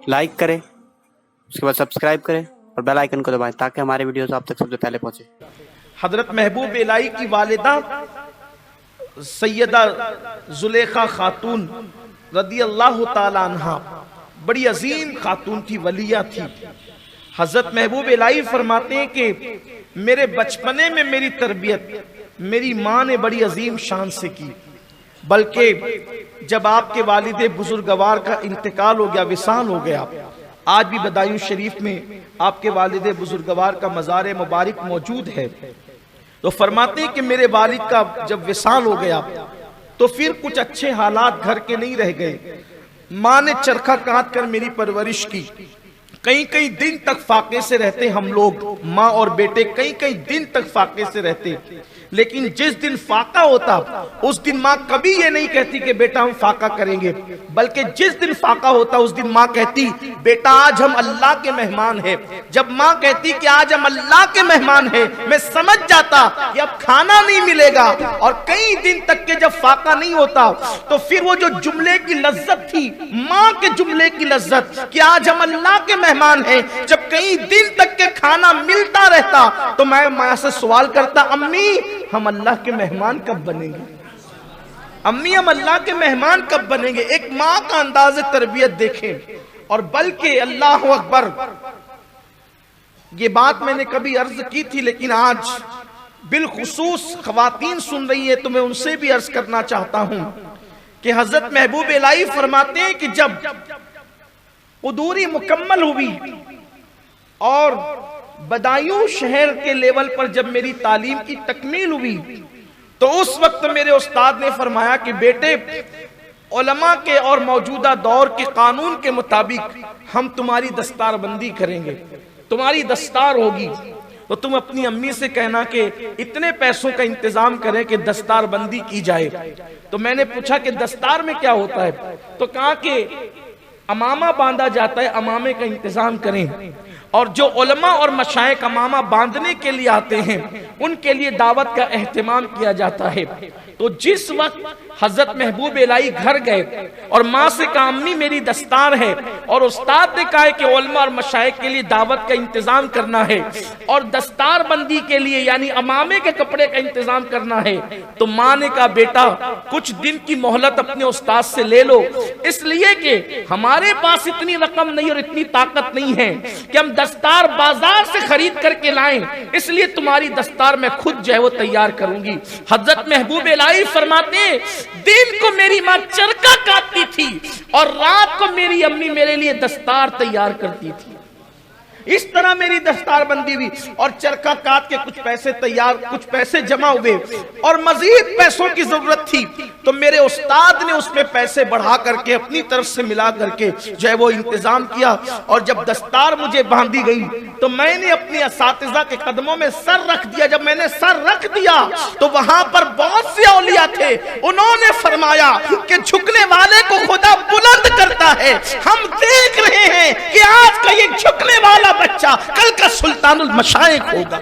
Like करें, उसके बाद सब्सक्राइब करें और बेल आइकन को दबाएं ताकि हमारे वीडियोस आप तक सबसे पहले पहुंचे। हजरत महबूब इलाही की वालिदा सैयदा जुलेखा खातून रदी अल्लाह ताला अन्हा बड़ी अजीम खातून थी, वलिया थी। हजरत महबूब इलाही फरमाते हैं कि मेरे बचपने में मेरी तरबियत मेरी माँ ने बड़ी अजीम शान से की, बल्कि जब आपके वालिदे बुजुर्गवार का इंतकाल हो गया, विसाल हो गया, आज भी बदायूं शरीफ में आपके वालिदे बुजुर्गवार का मज़ार मुबारक मौजूद है, तो फरमाते हैं कि मेरे वालिद का जब विसाल हो गया तो फिर कुछ अच्छे हालात घर के नहीं रह गए। माँ ने चरखा काट कर मेरी परवरिश की, कई कई दिन तक फाके से रहते हम लोग, माँ और बेटे कई कई दिन तक फाके से रहते। लेकिन जिस दिन फाका होता उस दिन माँ कभी ये नहीं कहती कि बेटा हम फाका करेंगे, बल्कि जिस दिन फाका होता उस दिन माँ कहती बेटा आज हम अल्लाह के मेहमान हैं। जब माँ कहती कि आज हम अल्लाह के मेहमान हैं, मैं समझ जाता कि अब खाना नहीं मिलेगा। और कई दिन तक के जब फाका नहीं होता तो फिर वो जो जुमले की लज्जत थी, माँ के जुमले की लज्जत कि आज हम अल्लाह के मेहमान हैं, जब कई दिन तक के खाना मिलता रहता तो मैं माँ से सवाल करता, अम्मी हम अल्लाह के मेहमान कब बनेंगे, अम्मी हम अल्लाह के मेहमान कब बनेंगे। एक माँ का अंदाज़ तरबियत देखें। और बल्कि अल्लाह अकबर, ये बात मैंने कभी अर्ज की थी लेकिन आज बिलखुसूस खवातीन सुन रही है तो मैं उनसे भी अर्ज करना चाहता हूं कि हजरत महबूब इलाही फरमाते हैं कि जब कुदूरी मुकम्मल हुई और बदायूं शहर के लेवल पर जब मेरी तालीम की तकमील हुई तो उस वक्त मेरे उस्ताद ने फरमाया कि बेटे उलमा के और मौजूदा दौर के कानून के मुताबिक हम तुम्हारी दस्तारबंदी करेंगे, तुम्हारी दस्तार होगी, तो तुम अपनी अम्मी से कहना कि इतने पैसों का इंतजाम करें कि दस्तारबंदी की जाए। तो मैंने पूछा कि दस्तार में क्या होता है, तो कहा कि अमामा बांधा जाता है, अमामे का इंतजाम करें, और जो उलमा और मशाइख अमामा बांधने के लिए आते हैं उनके लिए दावत का एहतमाम किया जाता है। तो जिस वक्त हजरत महबूब इलाही घर गए और माँ से कहा अम्मी मेरी दस्तार है, और उस्ताद ने कहा कि उलमा और मशाइख के लिए दावत का इंतजाम करना है और दस्तार बंदी के लिए यानी अमामे के कपड़े का इंतजाम करना है, तो माँ ने कहा बेटा कुछ दिन की मोहलत अपने उस्ताद से ले लो, इसलिए कि हमारे पास इतनी रकम नहीं और इतनी ताकत नहीं है कि हम दस्तार बाजार से खरीद करके लाएं, इसलिए तुम्हारी दस्तार मैं खुद जो है वो तैयार करूंगी। हजरत महबूब इलाही फरमाते दिन को मेरी माँ चरखा काटती थी और रात को मेरी अम्मी मेरे लिए दस्तार तैयार करती थी। इस तरह मेरी दस्तार बंदी हुई और चरखा काट के कुछ पैसे तैयार, कुछ पैसे जमा हुए और मजीद पैसों की जरूरत थी, तो मेरे उस्ताद ने उसमें पैसे बढ़ा करके अपनी तरफ से मिला करके जो है वो इंतजाम किया। और जब दस्तार मुझे बांधी गई तो मैंने अपने असातिज़ा के कदमों में सर रख दिया। जब मैंने सर रख दिया तो वहां पर बहुत से औलिया थे, उन्होंने फरमाया कि झुकने वाले को खुदा बुलंद करता है। हम देख रहे हैं कि आज का ये झुकने वाला बच्चा कल का सुल्तानुल मशाइख होगा।